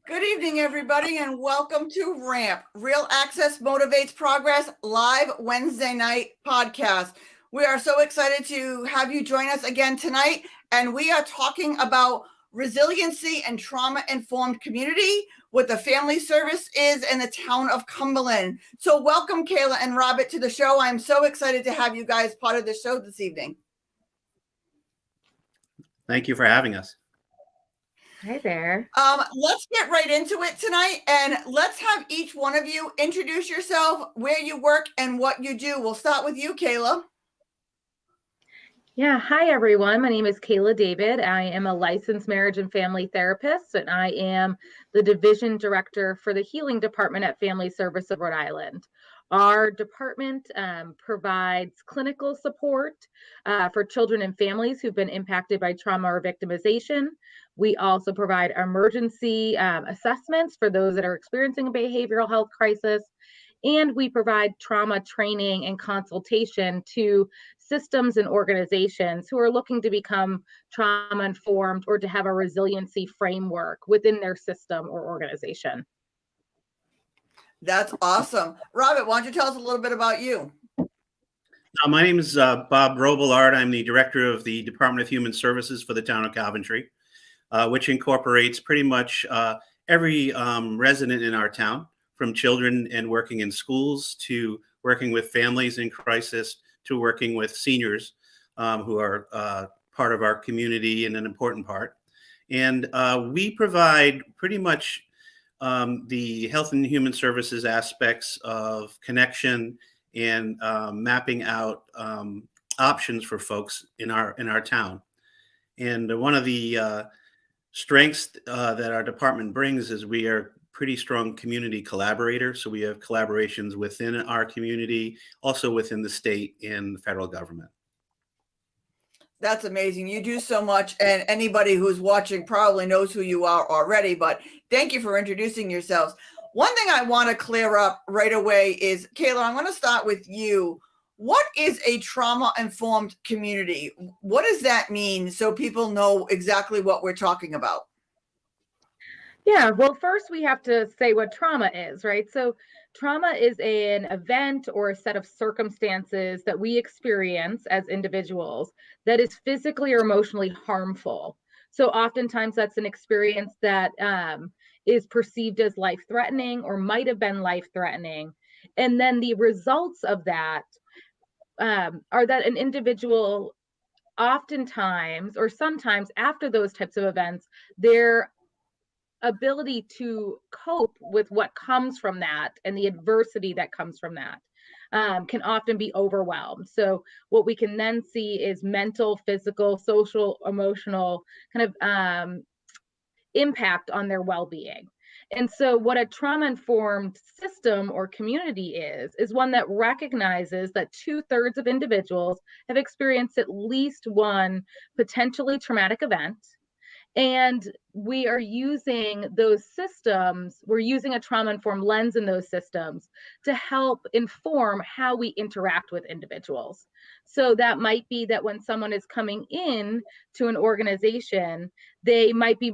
Good evening, everybody, and welcome to RAMP, Real Access Motivates Progress, live Wednesday night podcast. We are so excited to have you join us again tonight, and we are talking about resiliency and trauma-informed community, what the family service is in the town of Cumberland. So welcome, Kayla and Robert, to the show. I'm so excited to have you guys part of the show this evening. Thank you for having us. Hi there. Let's get right into it tonight, and let's have each one of you introduce yourself, where you work, and what you do. We'll start with you, Kayla. Yeah, hi everyone. My name is Kayla David. I am a licensed marriage and family therapist, and I am the division director for the healing department at Family Service of Rhode Island. Our department provides clinical support for children and families who've been impacted by trauma or victimization. We also provide emergency assessments for those that are experiencing a behavioral health crisis. And we provide trauma training and consultation to systems and organizations who are looking to become trauma informed or to have a resiliency framework within their system or organization. That's awesome. Robert, why don't you tell us a little bit about you? My name is Bob Robillard. I'm the director of the Department of Human Services for the town of Coventry, which incorporates pretty much every resident in our town, from children and working in schools to working with families in crisis to working with seniors who are part of our community and an important part. And we provide pretty much the health and human services aspects of connection and mapping out options for folks in our town. And one of the strengths that our department brings is we are pretty strong community collaborators. So we have collaborations within our community, also within the state and the federal government. That's amazing. You do so much, and anybody who's watching probably knows who you are already, but thank you for introducing yourselves. One thing I want to clear up right away is, Kayla, I'm going to start with you. What is a trauma-informed community? What does that mean so people know exactly what we're talking about? Yeah, well, first we have to say what trauma is, right? So trauma is an event or a set of circumstances that we experience as individuals that is physically or emotionally harmful. So oftentimes that's an experience that is perceived as life-threatening or might have been life-threatening. And then the results of that are that an individual oftentimes or sometimes after those types of events, their ability to cope with what comes from that and the adversity that comes from that can often be overwhelmed. So what we can then see is mental, physical, social, emotional kind of impact on their well-being. And so what a trauma-informed system or community is one that recognizes that 2/3 of individuals have experienced at least one potentially traumatic event. And we are using those systems, we're using a trauma-informed lens in those systems to help inform how we interact with individuals. So that might be that when someone is coming in to an organization, they might be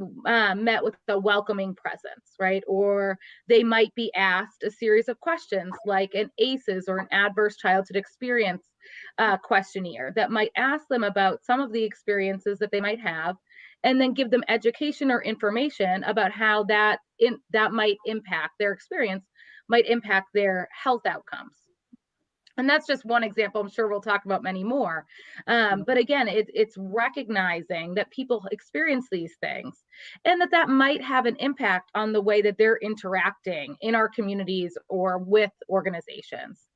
met with a welcoming presence, right? Or they might be asked a series of questions like an ACEs or an adverse childhood experience questionnaire that might ask them about some of the experiences that they might have, and then give them education or information about how that might impact their experience, might impact their health outcomes. And that's just one example. I'm sure we'll talk about many more. But again, it's recognizing that people experience these things and that might have an impact on the way that they're interacting in our communities or with organizations.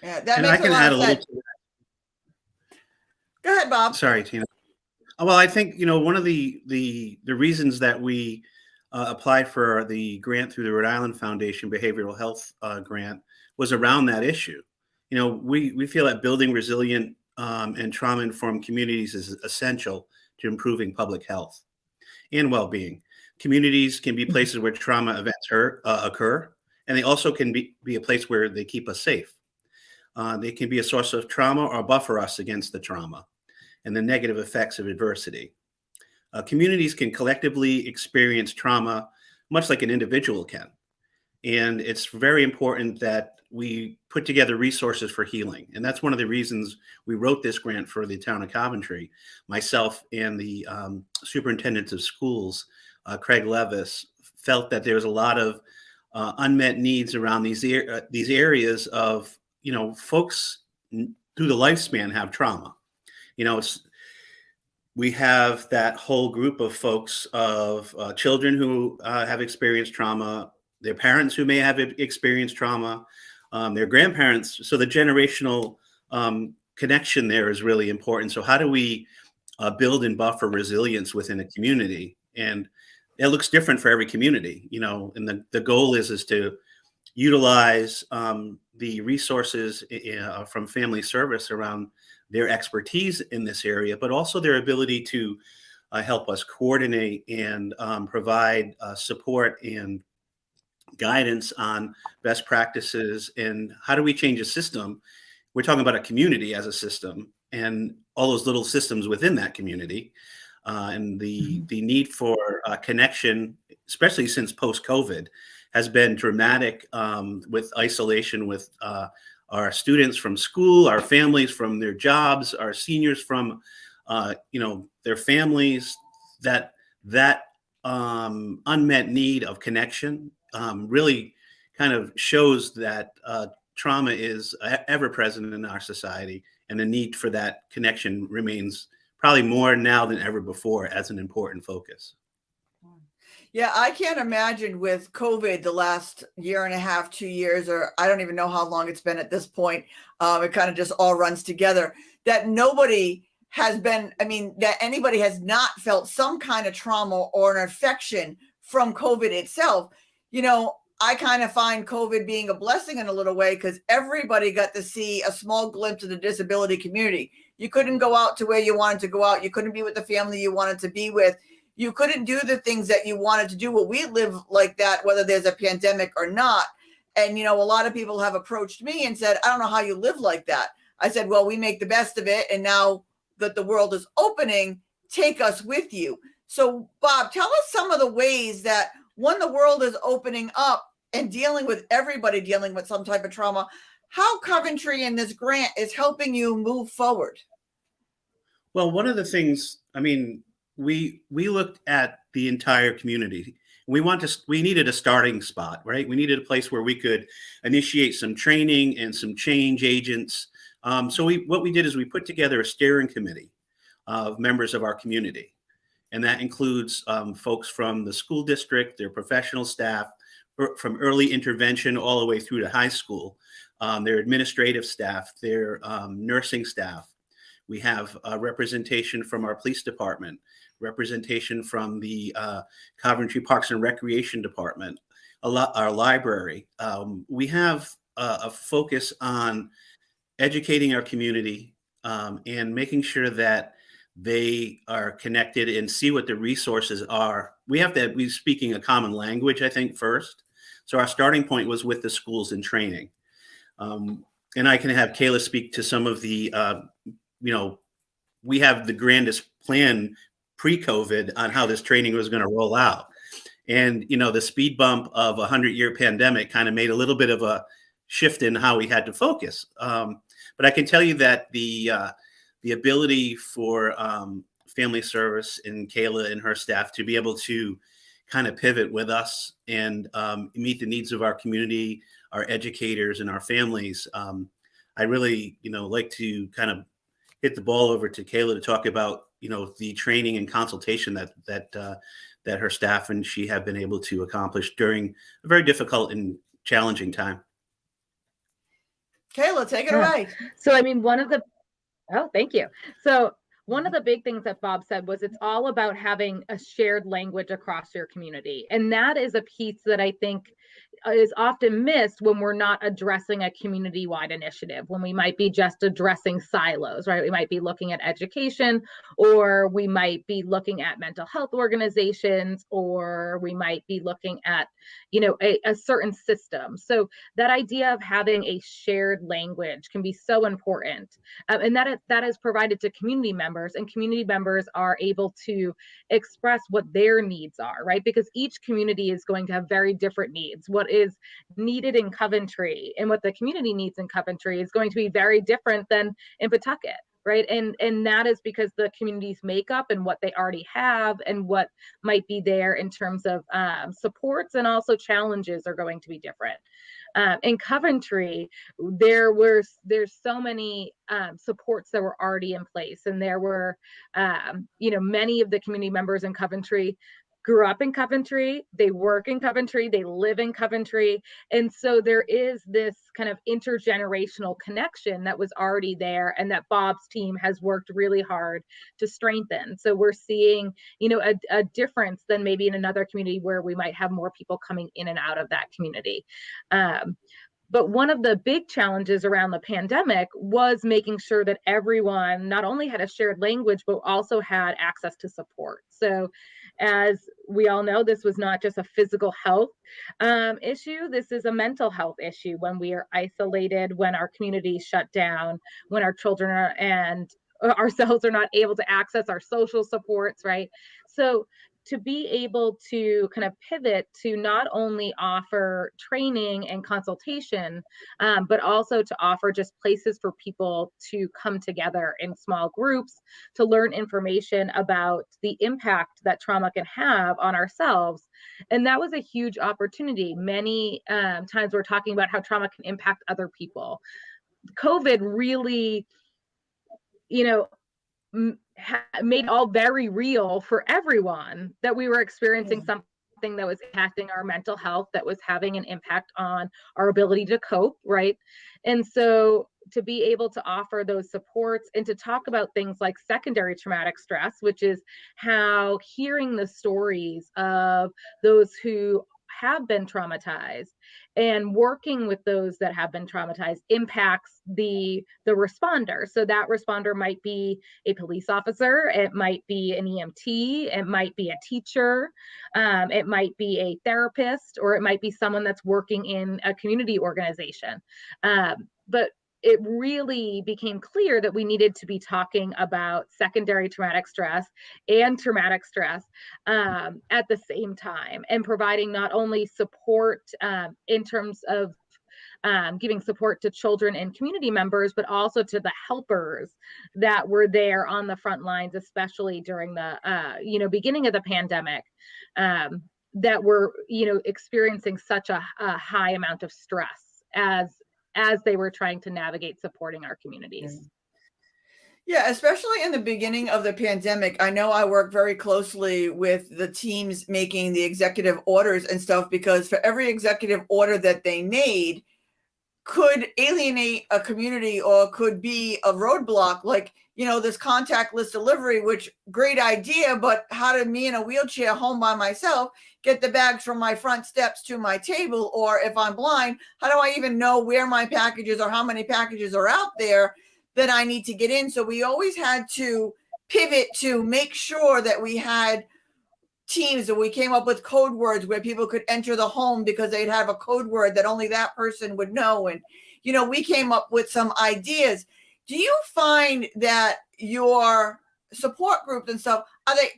Yeah, that makes a lot of sense. Go ahead, Bob. Sorry, Tina. Well, I think, one of the reasons that we applied for the grant through the Rhode Island Foundation Behavioral Health Grant was around that issue. We feel that building resilient and trauma-informed communities is essential to improving public health and well-being. Communities can be places where trauma events occur, and they also can be a place where they keep us safe. They can be a source of trauma or buffer us against the trauma and the negative effects of adversity. Communities can collectively experience trauma much like an individual can. And it's very important that we put together resources for healing. And that's one of the reasons we wrote this grant for the town of Coventry. Myself and the superintendents of schools, Craig Levis, felt that there was a lot of unmet needs around these areas of, folks through the lifespan have trauma. We have that whole group of folks of children who have experienced trauma, their parents who may have experienced trauma, their grandparents. So the generational connection there is really important. So how do we build and buffer resilience within a community? And it looks different for every community, and the goal is to utilize the resources from family service around their expertise in this area, but also their ability to help us coordinate and provide support and guidance on best practices and how do we change a system. We're talking about a community as a system and all those little systems within that community, and the need for connection, especially since post-COVID, has been dramatic, with isolation with our students from school, our families from their jobs, our seniors from their families. That unmet need of connection really kind of shows that trauma is ever present in our society, and the need for that connection remains probably more now than ever before as an important focus. Yeah, I can't imagine with COVID the last year and a half, 2 years, or I don't even know how long it's been at this point. It kind of just all runs together, that nobody has been, that anybody has not felt some kind of trauma or an infection from COVID itself. I kind of find COVID being a blessing in a little way, because everybody got to see a small glimpse of the disability community. You couldn't go out to where you wanted to go out. You couldn't be with the family you wanted to be with. You couldn't do the things that you wanted to do. Well, we live like that, whether there's a pandemic or not. And, a lot of people have approached me and said, I don't know how you live like that. I said, well, we make the best of it. And now that the world is opening, take us with you. So, Bob, tell us some of the ways that when the world is opening up and dealing with everybody dealing with some type of trauma, how Coventry and this grant is helping you move forward. Well, one of the things, we looked at the entire community. We needed a starting spot, right? We needed a place where we could initiate some training and some change agents. So what we did is we put together a steering committee of members of our community. And that includes folks from the school district, their professional staff, from early intervention all the way through to high school, their administrative staff, their nursing staff. We have representation from our police department, representation from the Coventry Parks and Recreation Department, our library. We have a focus on educating our community and making sure that they are connected and see what the resources are. We have to be speaking a common language, I think, first. So our starting point was with the schools and training. And I can have Kayla speak to some of the, we have the grandest plan pre-COVID on how this training was going to roll out. And, the speed bump of a 100-year pandemic kind of made a little bit of a shift in how we had to focus. But I can tell you that the ability for family service and Kayla and her staff to be able to kind of pivot with us and meet the needs of our community, our educators, and our families. I really, like to kind of hit the ball over to Kayla to talk about, the training and consultation that her staff and she have been able to accomplish during a very difficult and challenging time. Kayla, take it away. So, thank you. So one of the big things that Bob said was it's all about having a shared language across your community. And that is a piece that I think is often missed when we're not addressing a community-wide initiative, when we might be just addressing silos, right? We might be looking at education, or we might be looking at mental health organizations, or we might be looking at, a certain system. So that idea of having a shared language can be so important. And that is provided to community members, and community members are able to express what their needs are, right? Because each community is going to have very different needs. What is needed in Coventry and what the community needs in Coventry is going to be very different than in Pawtucket, right? And that is because the community's makeup and what they already have and what might be there in terms of supports and also challenges are going to be different. In Coventry, there's so many supports that were already in place, and there were, many of the community members in Coventry grew up in Coventry, they work in Coventry, they live in Coventry. And so there is this kind of intergenerational connection that was already there and that Bob's team has worked really hard to strengthen. So we're seeing, a difference than maybe in another community where we might have more people coming in and out of that community. But one of the big challenges around the pandemic was making sure that everyone not only had a shared language, but also had access to support. So as we all know, this was not just a physical health issue. This is a mental health issue when we are isolated, when our communities shut down, when our children and ourselves are not able to access our social supports, right? So to be able to kind of pivot to not only offer training and consultation, but also to offer just places for people to come together in small groups to learn information about the impact that trauma can have on ourselves. And that was a huge opportunity. Many times we're talking about how trauma can impact other people. COVID really, made all very real for everyone that we were experiencing something that was impacting our mental health, that was having an impact on our ability to cope, right? And so to be able to offer those supports and to talk about things like secondary traumatic stress, which is how hearing the stories of those who have been traumatized and working with those that have been traumatized impacts the responder. So that responder might be a police officer, it might be an EMT, it might be a teacher, it might be a therapist, or it might be someone that's working in a community organization. But it really became clear that we needed to be talking about secondary traumatic stress and traumatic stress at the same time, and providing not only support in terms of giving support to children and community members, but also to the helpers that were there on the front lines, especially during the beginning of the pandemic, that were experiencing such a high amount of stress as they were trying to navigate supporting our communities. Yeah, especially in the beginning of the pandemic. I know I work very closely with the teams making the executive orders and stuff, because for every executive order that they made could alienate a community or could be a roadblock, like, this contactless delivery, which great idea, but how did me in a wheelchair home by myself get the bags from my front steps to my table? Or if I'm blind, how do I even know where my packages or how many packages are out there that I need to get in? So we always had to pivot to make sure that we had teams, and we came up with code words where people could enter the home because they'd have a code word that only that person would know. And, we came up with some ideas. Do you find that your support groups and stuff,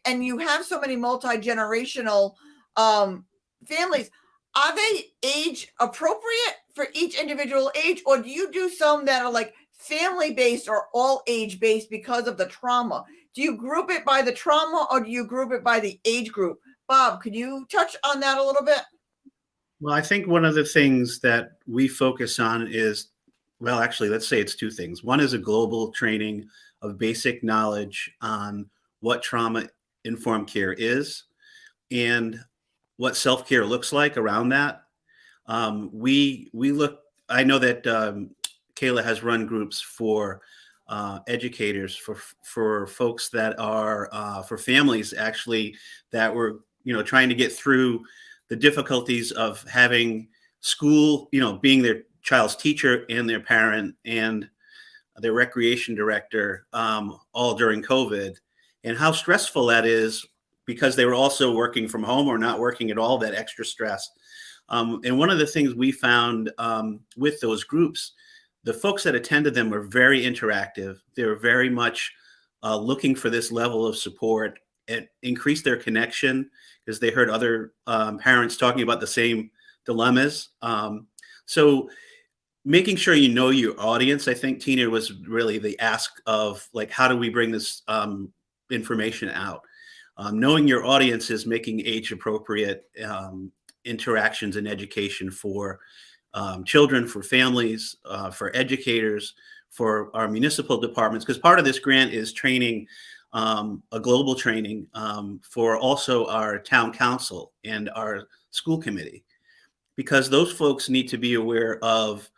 and you have so many multi-generational families, are they age appropriate for each individual age? Or do you do some that are like family-based or all age-based because of the trauma? Do you group it by the trauma, or do you group it by the age group? Bob, could you touch on that a little bit? Well, I think one of the things that we focus on is, well, actually, let's say it's two things. One is a global training of basic knowledge on what trauma-informed care is and what self-care looks like around that. We look, I know that Kayla has run groups for educators, for folks that are for families actually that were trying to get through the difficulties of having school, being their child's teacher and their parent and their recreation director, all during COVID, and how stressful that is because they were also working from home or not working at all, that extra stress. And one of the things we found with those groups, the folks that attended them were very interactive. They were very much looking for this level of support. It increased their connection because they heard other parents talking about the same dilemmas. So making sure you know your audience, I think, Tina, was really the ask of, like, how do we bring this information out? Knowing your audience is making age-appropriate interactions and education for children, for families, for educators, for our municipal departments, because part of this grant is training, a global training for also our town council and our school committee, because those folks need to be aware of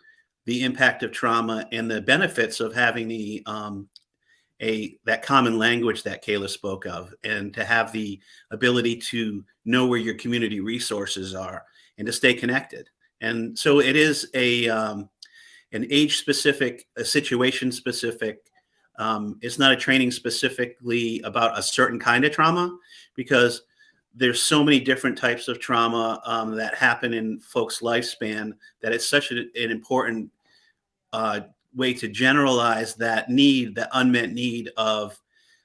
the impact of trauma and the benefits of having the that common language that Kayla spoke of, and to have the ability to know where your community resources are and to stay connected. And so it is an age specific, a situation specific. It's not a training specifically about a certain kind of trauma, because there's so many different types of trauma that happen in folks' lifespan, that it's such an important way to generalize that need, that unmet need of,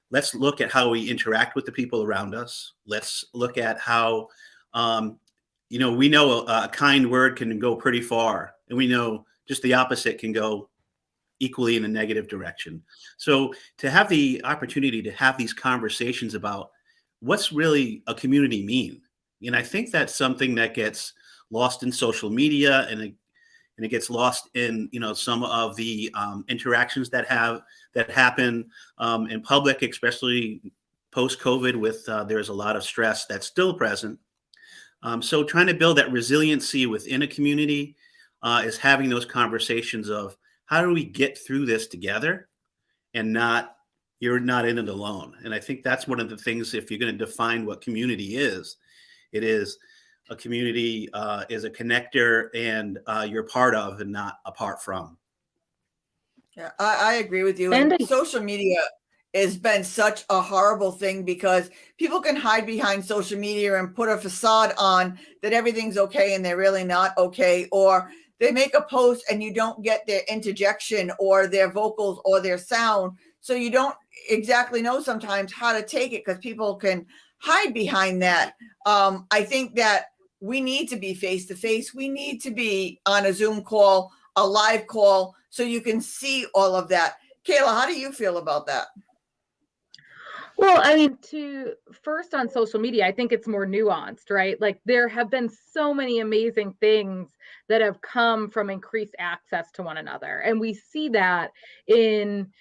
let's look at how we interact with the people around us. Let's look at how, we know a kind word can go pretty far, and we know just the opposite can go equally in a negative direction. So to have the opportunity to have these conversations about what's really a community mean, and I think that's something that gets lost in social media, and it gets lost in some of the interactions that happen in public, especially post-COVID, with there's a lot of stress that's still present. So trying to build that resiliency within a community is having those conversations of, how do we get through this together, and you're not in it alone. And I think that's one of the things, if you're going to define what community is, it is a community is a connector, and you're part of and not apart from. Yeah, I agree with you. And social media has been such a horrible thing, because people can hide behind social media and put a facade on that everything's okay, and they're really not okay. Or they make a post and you don't get their interjection or their vocals or their sound. So you don't exactly know sometimes how to take it, because people can hide behind that. I think that we need to be face to face. We need to be on a Zoom call, a live call, so you can see all of that. Kayla, how do you feel about that? Well, I mean, first on social media, I think it's more nuanced, right? Like, there have been so many amazing things that have come from increased access to one another. And we see that in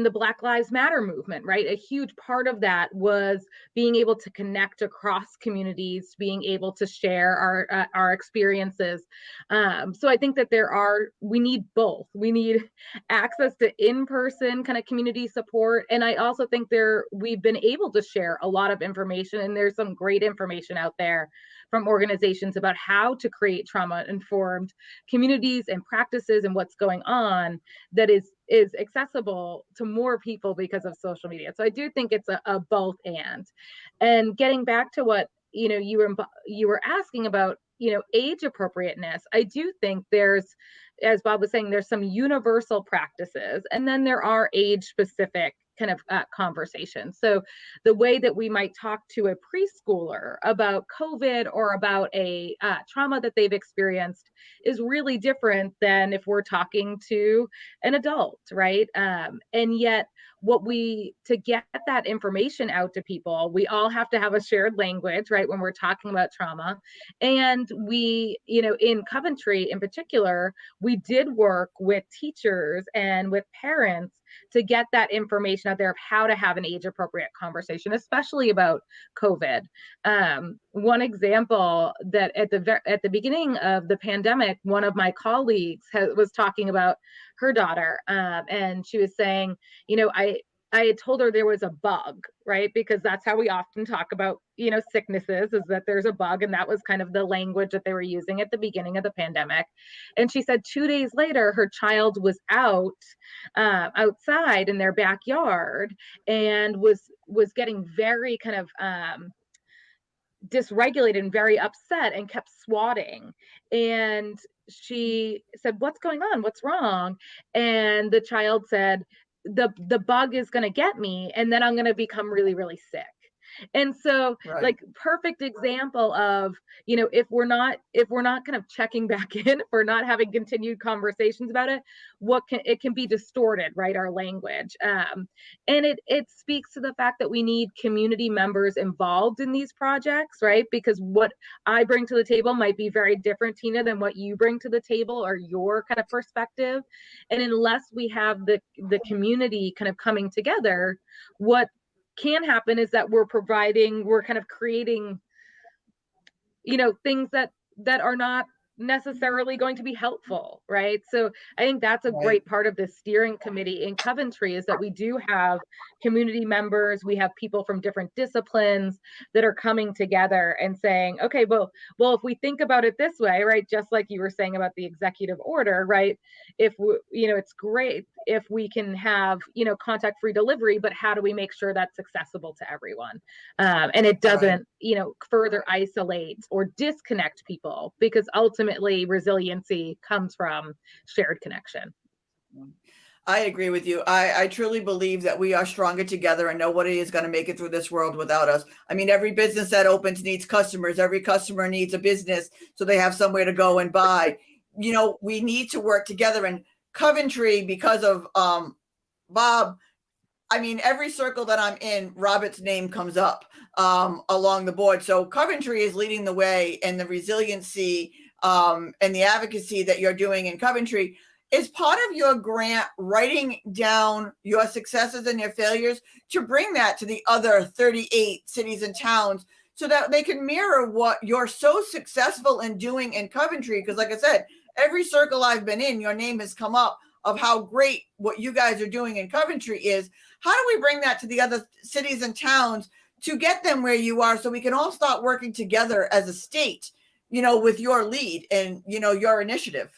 the Black Lives Matter movement, right? A huge part of that was being able to connect across communities, being able to share our experiences. So I think that we need both. We need access to in-person kind of community support. And I also think we've been able to share a lot of information, and there's some great information out there from organizations about how to create trauma-informed communities and practices and what's going on that is accessible to more people because of social media. So I do think it's a both and getting back to what you were asking about, age appropriateness. I do think there's, as Bob was saying, there's some universal practices, and then there are age specific kind of conversations. So the way that we might talk to a preschooler about COVID or about a trauma that they've experienced is really different than if we're talking to an adult, right? And yet, to get that information out to people, we all have to have a shared language, right, when we're talking about trauma. And we, in Coventry in particular, we did work with teachers and with parents to get that information out there of how to have an age appropriate conversation, especially about COVID. One example that at the beginning of the pandemic, one of my colleagues was talking about her daughter, and she was saying, I had told her there was a bug, right? Because that's how we often talk about, sicknesses, is that there's a bug. And that was kind of the language that they were using at the beginning of the pandemic. And she said 2 days later, her child was outside in their backyard and was getting very kind of dysregulated and very upset and kept swatting. And she said, "What's going on? What's wrong?" And the child said, the bug is going to get me, and then I'm going to become really, really sick. And so, Right. like, perfect example of, if we're not kind of checking back in, if we're not having continued conversations about it, it can be distorted, right? Our language. And it speaks to the fact that we need community members involved in these projects, right? Because what I bring to the table might be very different, Tina, than what you bring to the table or your kind of perspective. And unless we have the community kind of coming together, what can happen is that we're kind of creating, things that are not necessarily going to be helpful, right? So I think that's a Right. great part of the steering committee in Coventry, is that we do have community members, we have people from different disciplines that are coming together and saying, okay, well, if we think about it this way, right, just like you were saying about the executive order, right, if we, it's great if we can have, contact-free delivery, but how do we make sure that's accessible to everyone? And it doesn't, further isolate or disconnect people, because ultimately resiliency comes from shared connection. I agree with you. I truly believe that we are stronger together, and nobody is going to make it through this world without us. I mean, every business that opens needs customers. Every customer needs a business so they have somewhere to go and buy. We need to work together. And Coventry, because of Bob, I mean, every circle that I'm in, Robert's name comes up along the board. So Coventry is leading the way, and the resiliency and the advocacy that you're doing in Coventry is part of your grant, writing down your successes and your failures to bring that to the other 38 cities and towns so that they can mirror what you're so successful in doing in Coventry. Because like I said, every circle I've been in, your name has come up of how great what you guys are doing in Coventry is. How do we bring that to the other cities and towns to get them where you are, so we can all start working together as a state, with your lead and, your initiative?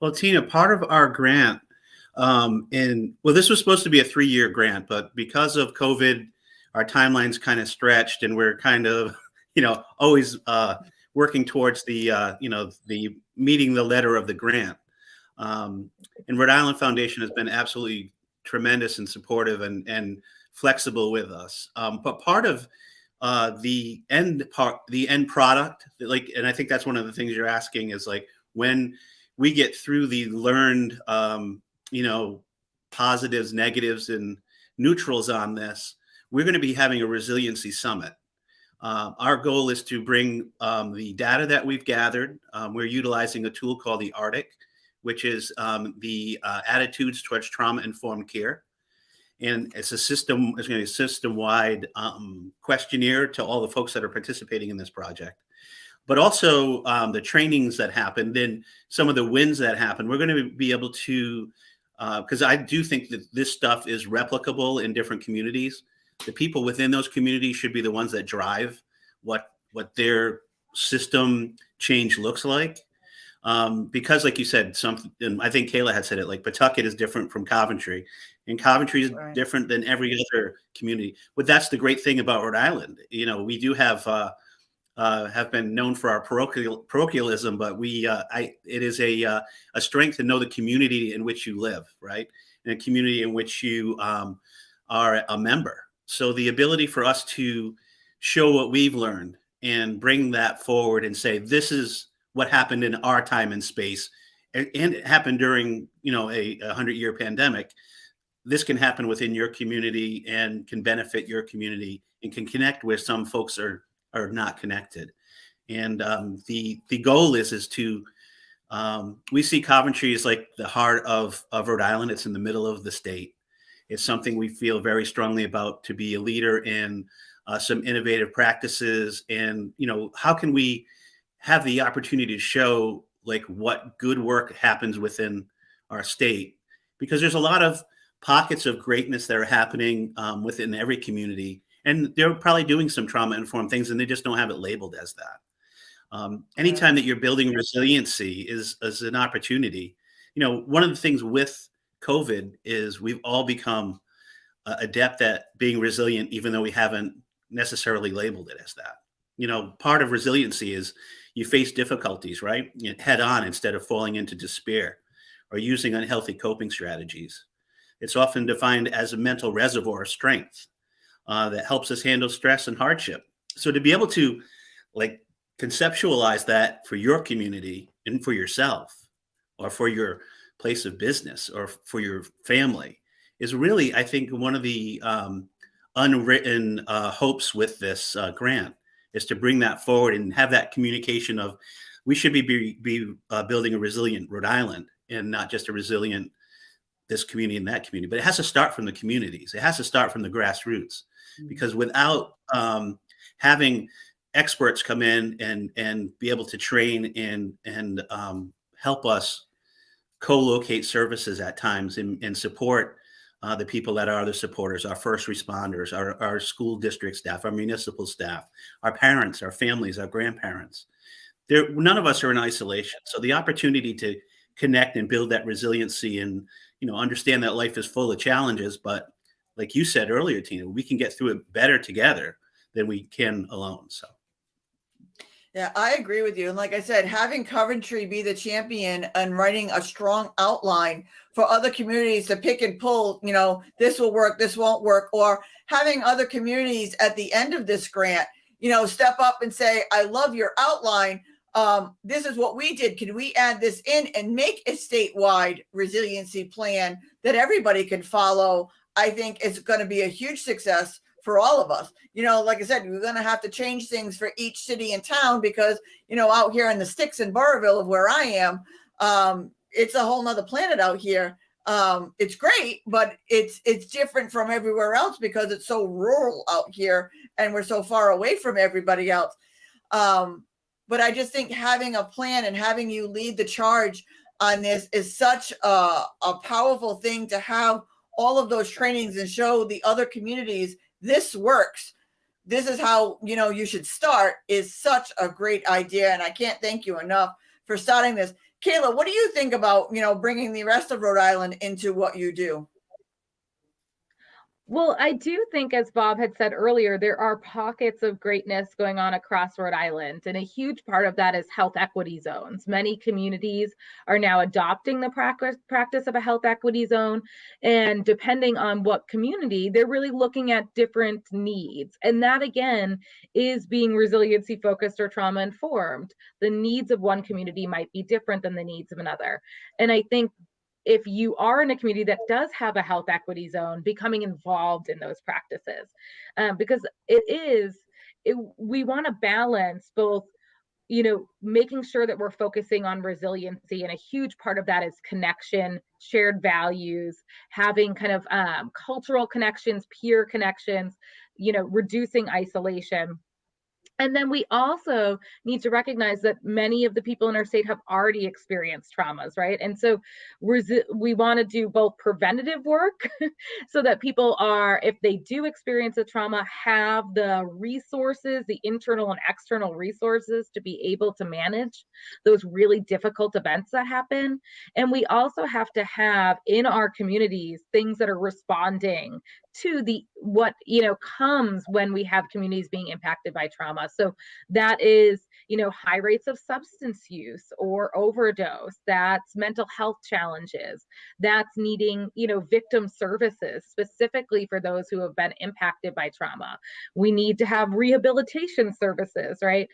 Well, Tina, part of our grant, this was supposed to be a 3-year grant, but because of COVID, our timeline's kind of stretched, and we're kind of, always working towards the meeting the letter of the grant. And Rhode Island Foundation has been absolutely tremendous and supportive and flexible with us. But part of the end product, and I think that's one of the things you're asking, is like, when we get through the learned, positives, negatives, and neutrals on this, we're going to be having a resiliency summit. Our goal is to bring the data that we've gathered. We're utilizing a tool called the Arctic, which is the attitudes towards trauma-informed care. And it's going to be a system-wide questionnaire to all the folks that are participating in this project. But also the trainings that happen, then some of the wins that happen, we're going to be able to, because I do think that this stuff is replicable in different communities. The people within those communities should be the ones that drive what their system change looks like. Because like you said, and I think Kayla had said it, like Pawtucket is different from Coventry, and Coventry is different than every other community. But that's the great thing about Rhode Island. We do have been known for our parochialism, but it is a strength to know the community in which you live, right? And a community in which you are a member. So the ability for us to show what we've learned and bring that forward and say, this is what happened in our time and space, and it happened during, a 100-year pandemic. This can happen within your community and can benefit your community and can connect where some folks are not connected. And the goal is to, we see Coventry as like the heart of Rhode Island. It's in the middle of the state. It's something we feel very strongly about, to be a leader in some innovative practices. And, how can we have the opportunity to show like what good work happens within our state? Because there's a lot of pockets of greatness that are happening within every community, and they're probably doing some trauma-informed things, and they just don't have it labeled as that. Anytime that you're building resiliency is an opportunity. One of the things with COVID is we've all become adept at being resilient, even though we haven't necessarily labeled it as that. Part of resiliency is you face difficulties, right? Head on instead of falling into despair or using unhealthy coping strategies. It's often defined as a mental reservoir of strength that helps us handle stress and hardship. So to be able to conceptualize that for your community and for yourself or for your place of business or for your family is really, I think, one of the unwritten hopes with this grant is to bring that forward and have that communication of we should be building a resilient Rhode Island and not just a resilient this community and that community. But it has to start from the communities. It has to start from the grassroots, because without having experts come in and be able to train and help us co-locate services at times and support the people that are the supporters, our first responders, our school district staff, our municipal staff, our parents, our families, our grandparents. None of us are in isolation. So the opportunity to connect and build that resiliency and understand that life is full of challenges, but like you said earlier, Tina, we can get through it better together than we can alone. So. Yeah, I agree with you. And like I said, having Coventry be the champion and writing a strong outline for other communities to pick and pull, this will work, this won't work, or having other communities at the end of this grant, step up and say, I love your outline. This is what we did. Can we add this in and make a statewide resiliency plan that everybody can follow? I think it's going to be a huge success for all of us. Like I said, we're going to have to change things for each city and town because, out here in the sticks in Burrville of where I am, it's a whole nother planet out here. It's great, but it's different from everywhere else because it's so rural out here and we're so far away from everybody else. But I just think having a plan and having you lead the charge on this is such a powerful thing to have all of those trainings and show the other communities this works. This is how, you should start is such a great idea. And I can't thank you enough for starting this. Kayla, what do you think about, bringing the rest of Rhode Island into what you do? Well, I do think, as Bob had said earlier, there are pockets of greatness going on across Rhode Island, and a huge part of that is health equity zones. Many communities are now adopting the practice of a health equity zone, and depending on what community, they're really looking at different needs. And that, again, is being resiliency focused or trauma informed. The needs of one community might be different than the needs of another. And I think if you are in a community that does have a health equity zone, becoming involved in those practices, because we want to balance both, making sure that we're focusing on resiliency. And a huge part of that is connection, shared values, having kind of cultural connections, peer connections, reducing isolation. And then we also need to recognize that many of the people in our state have already experienced traumas, right? And so we want to do both preventative work so that people are, if they do experience a trauma, have the resources, the internal and external resources to be able to manage those really difficult events that happen. And we also have to have in our communities things that are responding to what comes when we have communities being impacted by trauma. So that is high rates of substance use or overdose, that's mental health challenges, that's needing victim services specifically for those who have been impacted by trauma. We need to have rehabilitation services, right?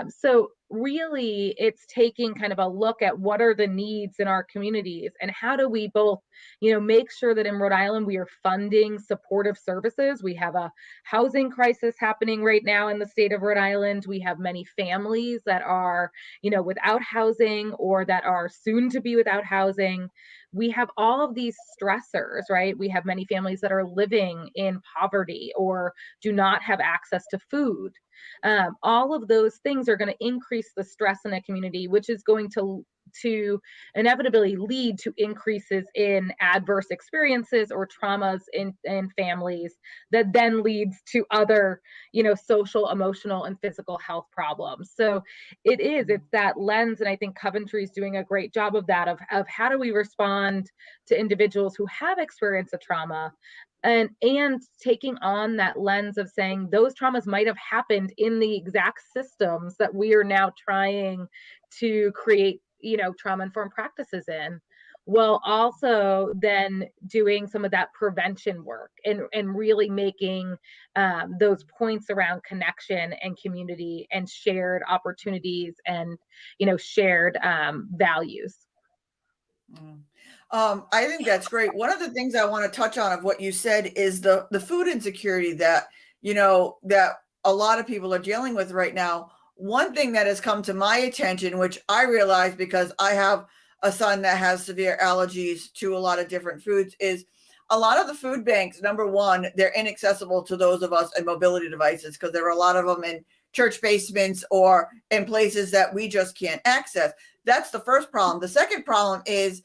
So really it's taking kind of a look at what are the needs in our communities and how do we both make sure that in Rhode Island we are funding supportive services. We have a housing crisis happening right now in the state of Rhode Island. We have many families that are without housing or that are soon to be without housing. We have all of these stressors, right? We have many families that are living in poverty or do not have access to food. All of those things are going to increase the stress in a community, which is going to to inevitably lead to increases in adverse experiences or traumas in families that then leads to other, social, emotional, and physical health problems. So it's that lens. And I think Coventry is doing a great job of that, of how do we respond to individuals who have experienced a trauma, and taking on that lens of saying those traumas might have happened in the exact systems that we are now trying to create, trauma-informed practices in, while also then doing some of that prevention work and really making those points around connection and community and shared opportunities and, shared values. I think that's great. One of the things I want to touch on of what you said is the food insecurity that, that a lot of people are dealing with right now. One thing that has come to my attention, which I realize because I have a son that has severe allergies to a lot of different foods, is a lot of the food banks, number one, they're inaccessible to those of us in mobility devices because there are a lot of them in church basements or in places that we just can't access. That's the first problem. The second problem is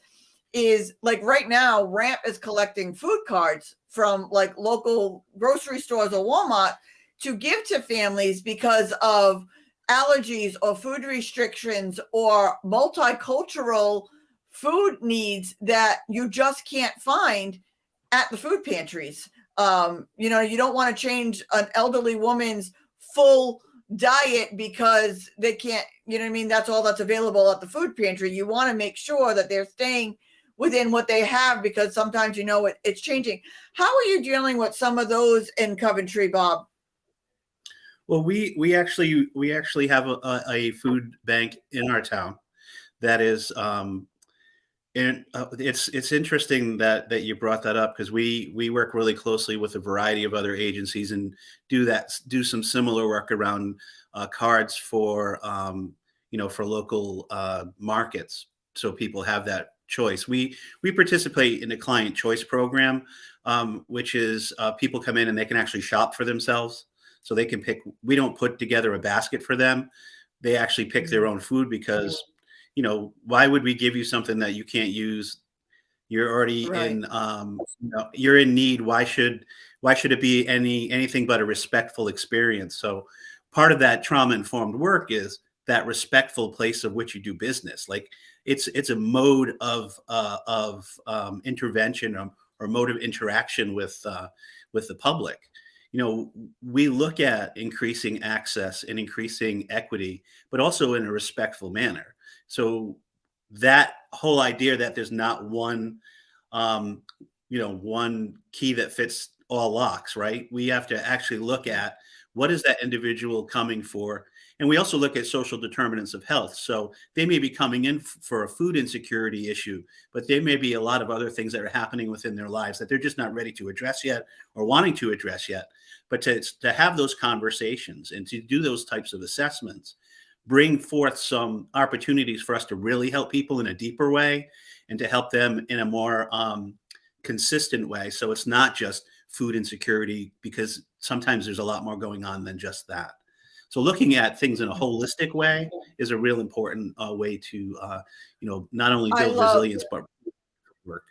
like right now, Ramp is collecting food cards from like local grocery stores or Walmart to give to families because of allergies or food restrictions or multicultural food needs that you just can't find at the food pantries. You don't want to change an elderly woman's full diet because they can't, that's all that's available at the food pantry. You want to make sure that they're staying within what they have because sometimes, it's changing. How are you dealing with some of those in Coventry, Bob? Well, we actually have a food bank in our town that is, and it's interesting that you brought that up because we work really closely with a variety of other agencies and do some similar work around cards for for local markets, so people have that choice. We participate in the client choice program, which is people come in and they can actually shop for themselves. So they can pick. We don't put together a basket for them. They actually pick their own food because, why would we give you something that you can't use? You're already Right. in, you're in need. Why should it be anything but a respectful experience? So part of that trauma-informed work is that respectful place of which you do business. Like it's a mode of intervention or mode of interaction with the public. We look at increasing access and increasing equity, but also in a respectful manner. So that whole idea that there's not one, one key that fits all locks, right? We have to actually look at what is that individual coming for. And we also look at social determinants of health. So they may be coming in for a food insecurity issue, but there may be a lot of other things that are happening within their lives that they're just not ready to address yet or wanting to address yet. But to have those conversations and to do those types of assessments, bring forth some opportunities for us to really help people in a deeper way and to help them in a more consistent way. So it's not just food insecurity, because sometimes there's a lot more going on than just that. So looking at things in a holistic way is a real important way to, not only build resilience, but work.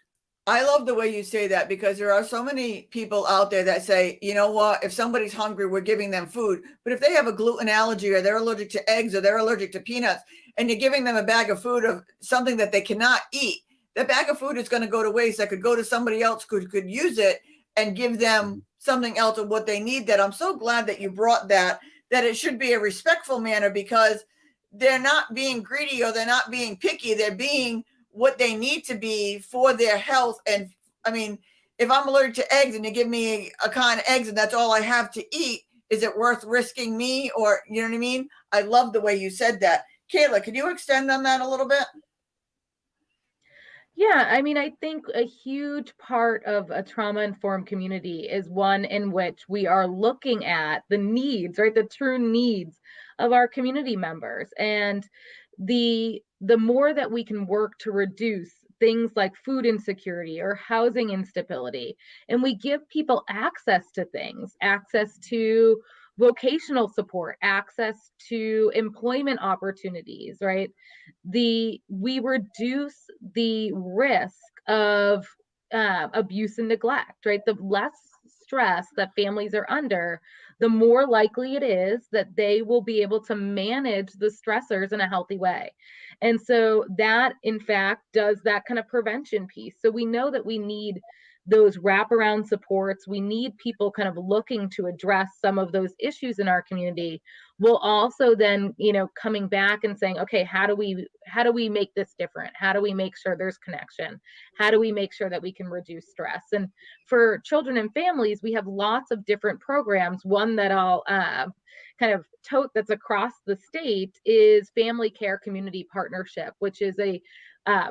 I love the way you say that because there are so many people out there that say, you know what, if somebody's hungry, we're giving them food. But if they have a gluten allergy or they're allergic to eggs or they're allergic to peanuts and you're giving them a bag of food of something that they cannot eat, that bag of food is going to go to waste. That could go to somebody else who could use it and give them something else of what they need. That I'm so glad that you brought that it should be a respectful manner because they're not being greedy or they're not being picky. They're being what they need to be for their health. And I mean, if I'm allergic to eggs and you give me a can of eggs and that's all I have to eat, is it worth risking me? Or, you know what I mean? I love the way you said that. Kayla, could you extend on that a little bit? Yeah, I mean, I think a huge part of a trauma-informed community is one in which we are looking at the needs, right? The true needs of our community members. And the more that we can work to reduce things like food insecurity or housing instability, and we give people access to things, access to vocational support, access to employment opportunities, right? We reduce the risk of abuse and neglect, right? The less stress that families are under, the more likely it is that they will be able to manage the stressors in a healthy way. And so that, in fact, does that kind of prevention piece. So we know that we need those wraparound supports. We need people kind of looking to address some of those issues in our community. We'll also then, coming back and saying, okay, how do we make this different? How do we make sure there's connection? How do we make sure that we can reduce stress? And for children and families, we have lots of different programs. One that I'll kind of tote that's across the state is Family Care Community Partnership, which is a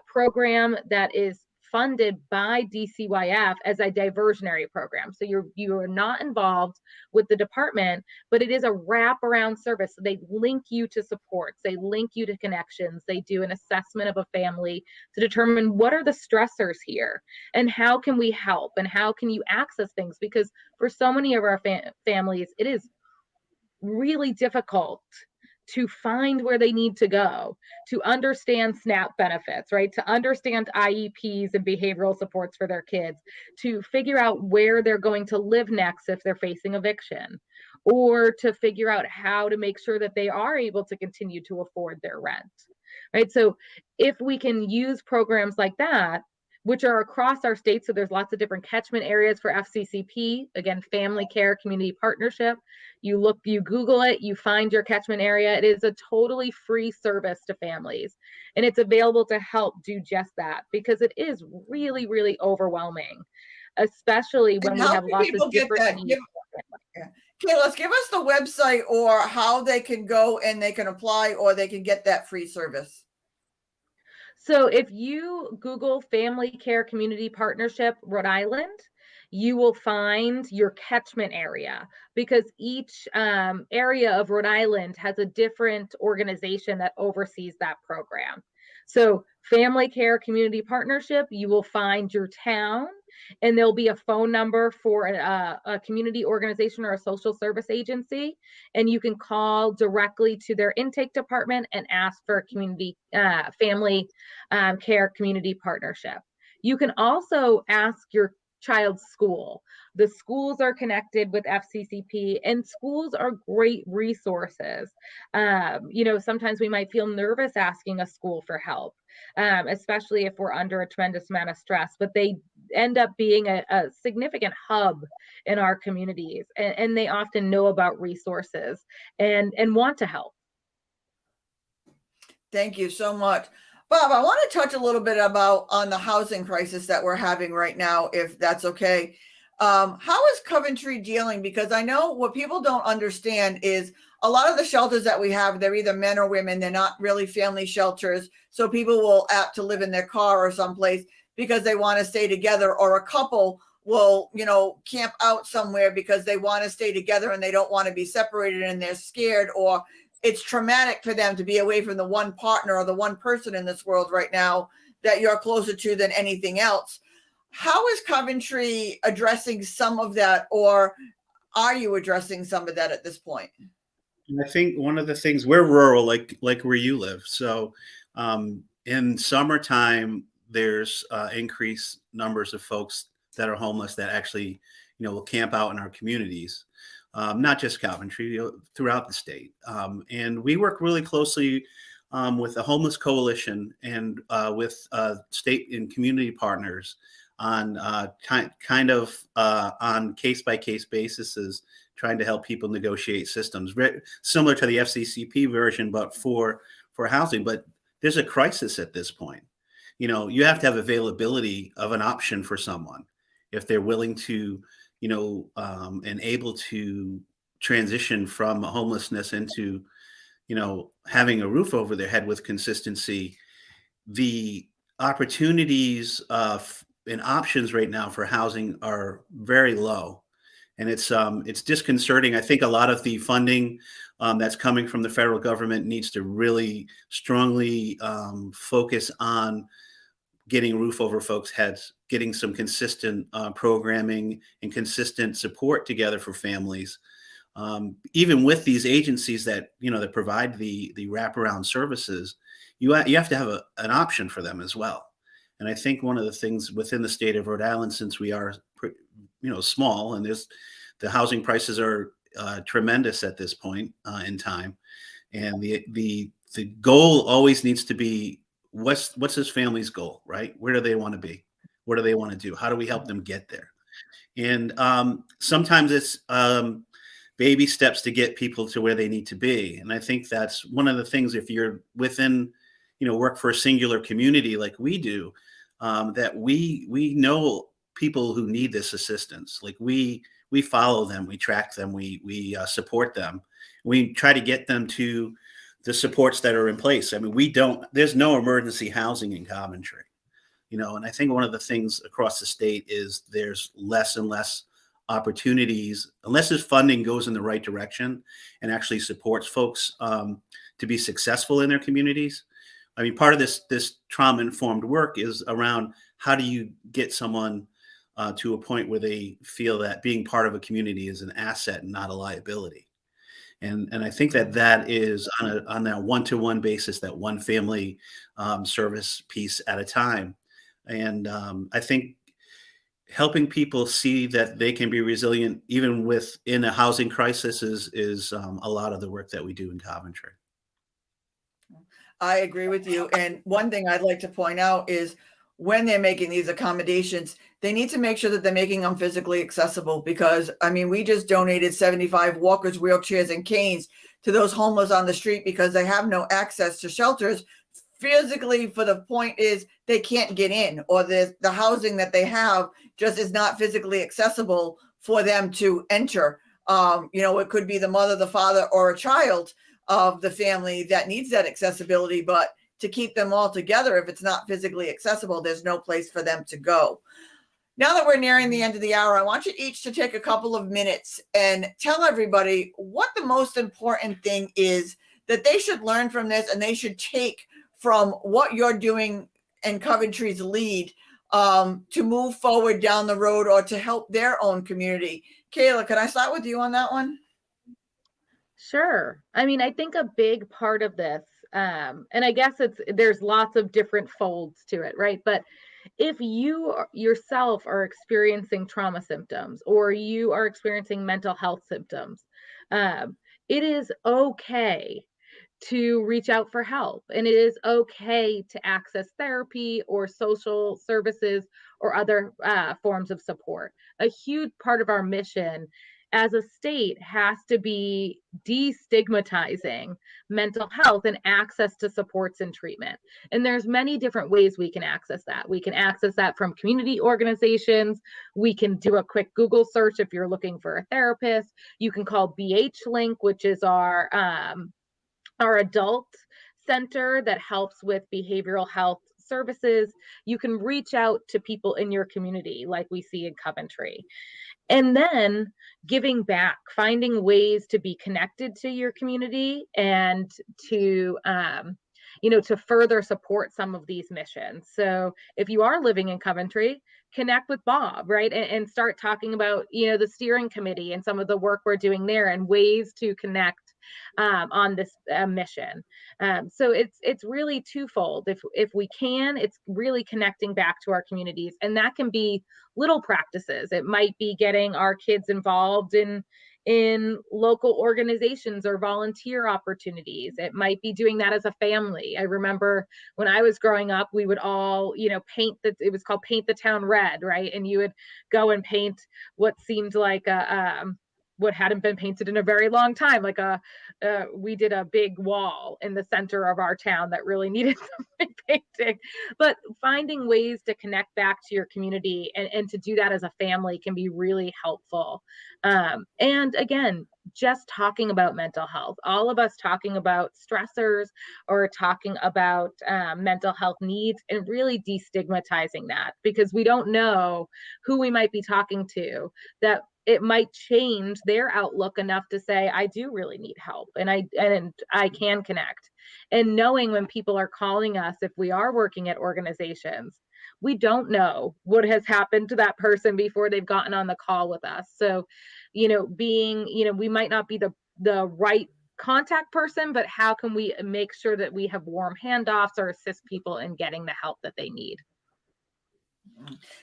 program that is funded by DCYF as a diversionary program. So you are not involved with the department, but it is a wraparound service. So they link you to supports, they link you to connections, they do an assessment of a family to determine what are the stressors here and how can we help and how can you access things, because for so many of our families, it is really difficult to find where they need to go, to understand SNAP benefits, right? To understand IEPs and behavioral supports for their kids, to figure out where they're going to live next if they're facing eviction, or to figure out how to make sure that they are able to continue to afford their rent, right? So if we can use programs like that, which are across our state, so there's lots of different catchment areas for FCCP, again, Family Care Community Partnership. You Google it, you find your catchment area. It is a totally free service to families, and it's available to help do just that, because it is really, really overwhelming, especially when And we how have can lots people of get different that? needs. Okay, let's give us the website or how they can go and they can apply or they can get that free service. So if you Google Family Care Community Partnership Rhode Island, you will find your catchment area, because each area of Rhode Island has a different organization that oversees that program. So Family Care Community Partnership, you will find your town, and there'll be a phone number for a community organization or a social service agency, and you can call directly to their intake department and ask for a community family care community partnership. You can also ask your child's school. The schools are connected with FCCP, and schools are great resources. Sometimes we might feel nervous asking a school for help, especially if we're under a tremendous amount of stress, but they end up being a significant hub in our communities, and they often know about resources and want to help. Thank you so much. Bob, I want to touch a little bit on the housing crisis that we're having right now, if that's okay. How is Coventry dealing? Because I know what people don't understand is a lot of the shelters that we have, they're either men or women. They're not really family shelters. So people will opt to live in their car or someplace because they want to stay together, or a couple will, camp out somewhere because they want to stay together and they don't want to be separated and they're scared, or it's traumatic for them to be away from the one partner or the one person in this world right now that you're closer to than anything else. How is Coventry addressing some of that, or are you addressing some of that at this point? I think one of the things, we're rural, like where you live. So in summertime, there's increased numbers of folks that are homeless that actually, will camp out in our communities. Not just Coventry, throughout the state. And we work really closely with the Homeless Coalition and with state and community partners on kind of on case-by-case basis, trying to help people negotiate systems, similar to the FCCP version, but for housing. But there's a crisis at this point. You have to have availability of an option for someone if they're willing to and able to transition from homelessness into, having a roof over their head with consistency. The opportunities and options right now for housing are very low, and it's disconcerting. I think a lot of the funding that's coming from the federal government needs to really strongly focus on getting a roof over folks' heads, getting some consistent programming and consistent support together for families. even with these agencies that, that provide the wraparound services, you have to have an option for them as well. And I think one of the things within the state of Rhode Island, since we are, small, and the housing prices are tremendous at this point in time, and the goal always needs to be what's his family's goal, right? Where do they want to be? What do they want to do? How do we help them get there? And sometimes it's baby steps to get people to where they need to be. And I think that's one of the things, if you're within, work for a singular community like we do, that we know people who need this assistance. Like we follow them, we track them, we support them. We try to get them to the supports that are in place. I mean, there's no emergency housing in Coventry, and I think one of the things across the state is there's less and less opportunities, unless this funding goes in the right direction and actually supports folks to be successful in their communities. I mean, part of this trauma-informed work is around how do you get someone to a point where they feel that being part of a community is an asset and not a liability. And I think that is on that one-to-one basis, that one family service piece at a time. And I think helping people see that they can be resilient even within a housing crisis is a lot of the work that we do in Coventry. I agree with you. And one thing I'd like to point out is when they're making these accommodations, they need to make sure that they're making them physically accessible, because I mean, we just donated 75 walkers, wheelchairs, and canes to those homeless on the street because they have no access to shelters physically. For the point is they can't get in, or the housing that they have just is not physically accessible for them to enter. It could be the mother, the father, or a child of the family that needs that accessibility, but to keep them all together, if it's not physically accessible, there's no place for them to go. Now that we're nearing the end of the hour, I want you each to take a couple of minutes and tell everybody what the most important thing is that they should learn from this, and they should take from what you're doing in Coventry's lead to move forward down the road or to help their own community. Kayla, can I start with you on that one? Sure. I mean, I think a big part of this, and I guess there's lots of different folds to it, right? But if you yourself are experiencing trauma symptoms, or you are experiencing mental health symptoms, it is okay to reach out for help, and it is okay to access therapy or social services or other forms of support. A huge part of our mission as a state has to be destigmatizing mental health and access to supports and treatment. And there's many different ways we can access that. We can access that from community organizations. We can do a quick Google search if you're looking for a therapist. You can call BH Link, which is our adult center that helps with behavioral health services. You can reach out to people in your community like we see in Coventry. And then giving back, finding ways to be connected to your community and to, to further support some of these missions. So if you are living in Coventry, connect with Bob, right? And start talking about, the steering committee and some of the work we're doing there and ways to connect on this mission. So it's really twofold. If we can, it's really connecting back to our communities, and that can be little practices. It might be getting our kids involved in local organizations or volunteer opportunities. It might be doing that as a family. I remember when I was growing up, we would all, paint it was called Paint the Town Red, right? And you would go and paint what seemed like what hadn't been painted in a very long time. Like we did a big wall in the center of our town that really needed some painting. But finding ways to connect back to your community and to do that as a family can be really helpful. And again, just talking about mental health, all of us talking about stressors or talking about mental health needs, and really destigmatizing that, because we don't know who we might be talking to, that it might change their outlook enough to say, I do really need help, and I can connect. And knowing when people are calling us, if we are working at organizations, we don't know what has happened to that person before they've gotten on the call with us. So, being, we might not be the right contact person, but how can we make sure that we have warm handoffs or assist people in getting the help that they need?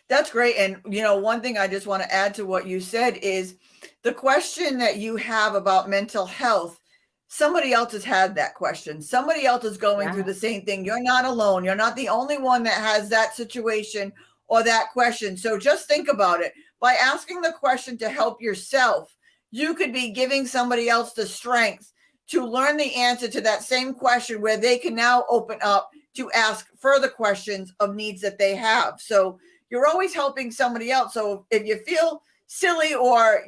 That's great. And, one thing I just want to add to what you said is the question that you have about mental health. Somebody else has had that question. Somebody else is going through the same thing. You're not alone. You're not the only one that has that situation or that question. So just think about it. By asking the question to help yourself, you could be giving somebody else the strength to learn the answer to that same question, where they can now open up to ask further questions of needs that they have. So you're always helping somebody else. So if you feel silly or,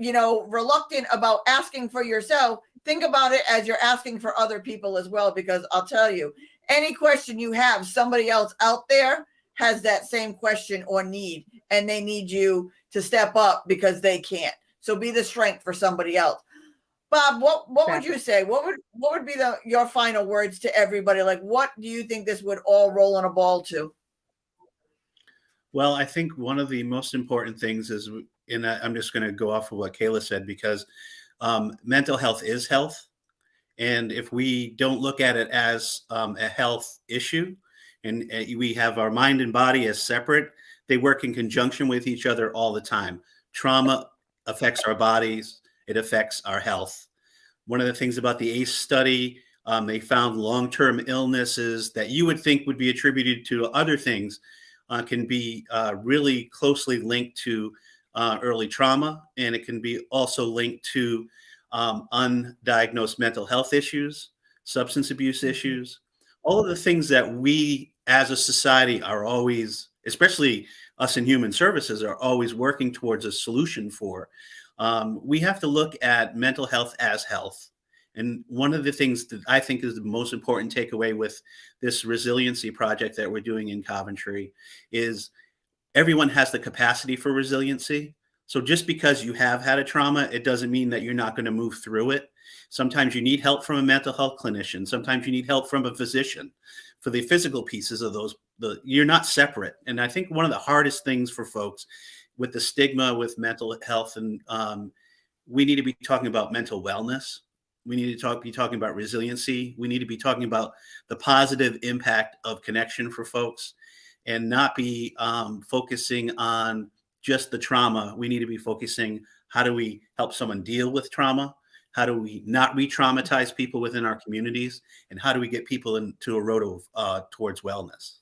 reluctant about asking for yourself, think about it as you're asking for other people as well, because I'll tell you, any question you have, somebody else out there has that same question or need, and they need you to step up because they can't. So be the strength for somebody else. Bob, what would you say? What would be your final words to everybody? Like, what do you think this would all roll on a ball to? Well, I think one of the most important things is, and I'm just going to go off of what Kayla said, because mental health is health. And if we don't look at it as a health issue, and we have our mind and body as separate, they work in conjunction with each other all the time. Trauma affects our bodies. It affects our health. One of the things about the ACE study, they found long-term illnesses that you would think would be attributed to other things can be really closely linked to early trauma, and it can be also linked to undiagnosed mental health issues, substance abuse issues, all of the things that we as a society are always, especially us in human services, are always working towards a solution for. We have to look at mental health as health. And one of the things that I think is the most important takeaway with this resiliency project that we're doing in Coventry is everyone has the capacity for resiliency. So just because you have had a trauma, it doesn't mean that you're not going to move through it. Sometimes you need help from a mental health clinician. Sometimes you need help from a physician for the physical pieces of those. You're not separate. And I think one of the hardest things for folks with the stigma with mental health, and we need to be talking about mental wellness. We need to be talking about resiliency. We need to be talking about the positive impact of connection for folks, and not be focusing on just the trauma. We need to be focusing, how do we help someone deal with trauma? How do we not re-traumatize people within our communities? And how do we get people into a road of towards wellness?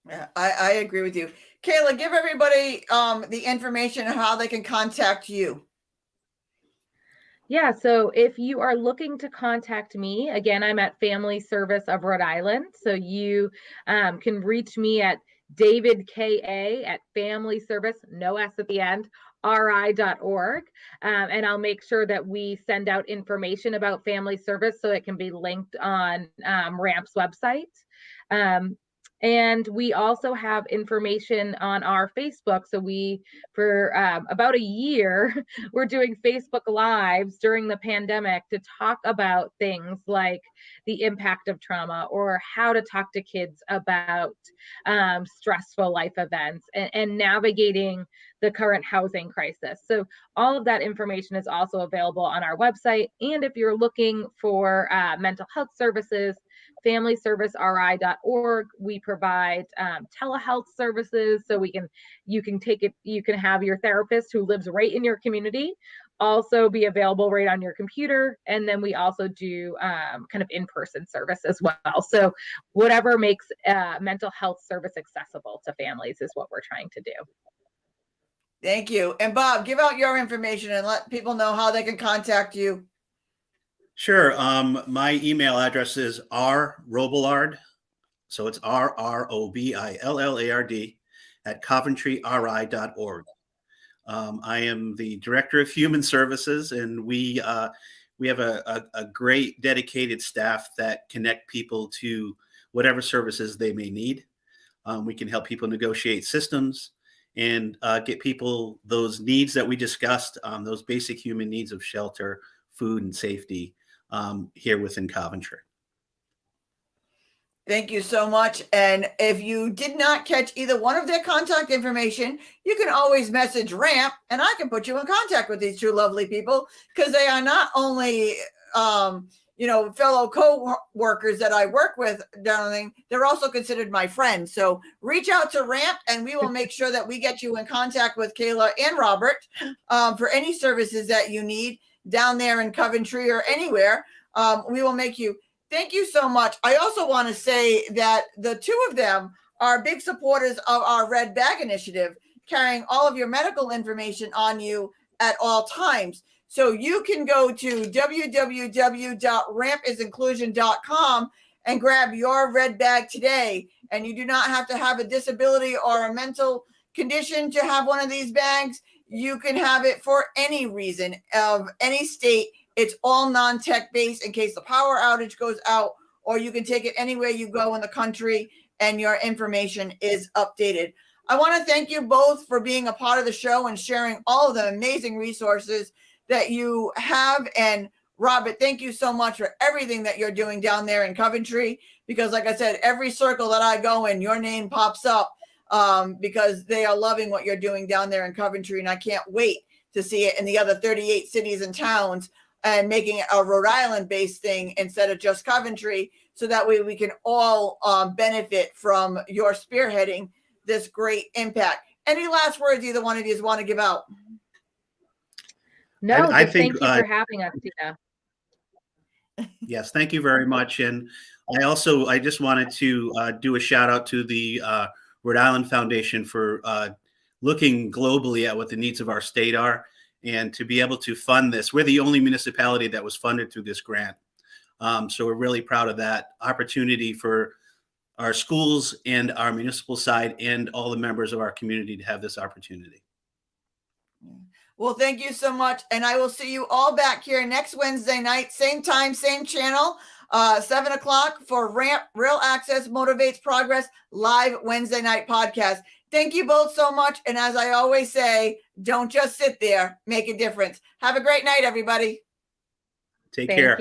Yeah, I agree with you. Kayla, give everybody the information on how they can contact you. Yeah, so if you are looking to contact me, again, I'm at Family Service of Rhode Island. So you can reach me at David K.A. at Family Service, no S at the end, ri.org. And I'll make sure that we send out information about family service so it can be linked on RAMP's website. And we also have information on our Facebook. So for about a year, we're doing Facebook Lives during the pandemic to talk about things like the impact of trauma, or how to talk to kids about stressful life events, and navigating the current housing crisis. So all of that information is also available on our website. And if you're looking for mental health services, FamilyServiceRI.org. We provide telehealth services, so you can have your therapist who lives right in your community also be available right on your computer. And then we also do kind of in-person service as well. So whatever makes mental health service accessible to families is what we're trying to do. Thank you. And Bob, give out your information and let people know how they can contact you. Sure. My email address is rrobillard. So it's RROBILLARD at coventryri.org. I am the Director of Human Services, and we have a great dedicated staff that connect people to whatever services they may need. We can help people negotiate systems and get people those needs that we discussed, those basic human needs of shelter, food, and safety here within Coventry. Thank you so much. And if you did not catch either one of their contact information, you can always message Ramp and I can put you in contact with these two lovely people, because they are not only, fellow co-workers that I work with, darling, they're also considered my friends. So reach out to Ramp and we will make sure that we get you in contact with Kayla and Robert for any services that you need down there in Coventry or anywhere. We will make you. Thank you so much. I also want to say that the two of them are big supporters of our Red Bag Initiative, carrying all of your medical information on you at all times. So you can go to www.rampisinclusion.com and grab your red bag today. And you do not have to have a disability or a mental condition to have one of these bags. You can have it for any reason of any state. It's all non-tech based in case the power outage goes out, or you can take it anywhere you go in the country and your information is updated. I want to thank you both for being a part of the show and sharing all of the amazing resources that you have. And Robert, thank you so much for everything that you're doing down there in Coventry, because like I said, every circle that I go in, your name pops up because they are loving what you're doing down there in Coventry. And I can't wait to see it in the other 38 cities and towns, and making it a Rhode Island-based thing instead of just Coventry, so that way we can all benefit from your spearheading this great impact. Any last words either one of you want to give out? No, I think, thank you for having us, Tina. Yes, thank you very much. And I just wanted to do a shout out to the Rhode Island Foundation for looking globally at what the needs of our state are, and to be able to fund this. We're the only municipality that was funded through this grant. So we're really proud of that opportunity for our schools and our municipal side and all the members of our community to have this opportunity. Well, thank you so much. And I will see you all back here next Wednesday night, same time, same channel, 7 o'clock for Ramp Real Access Motivates Progress live Wednesday night podcast. Thank you both so much. And as I always say, don't just sit there, make a difference. Have a great night, everybody. Take care.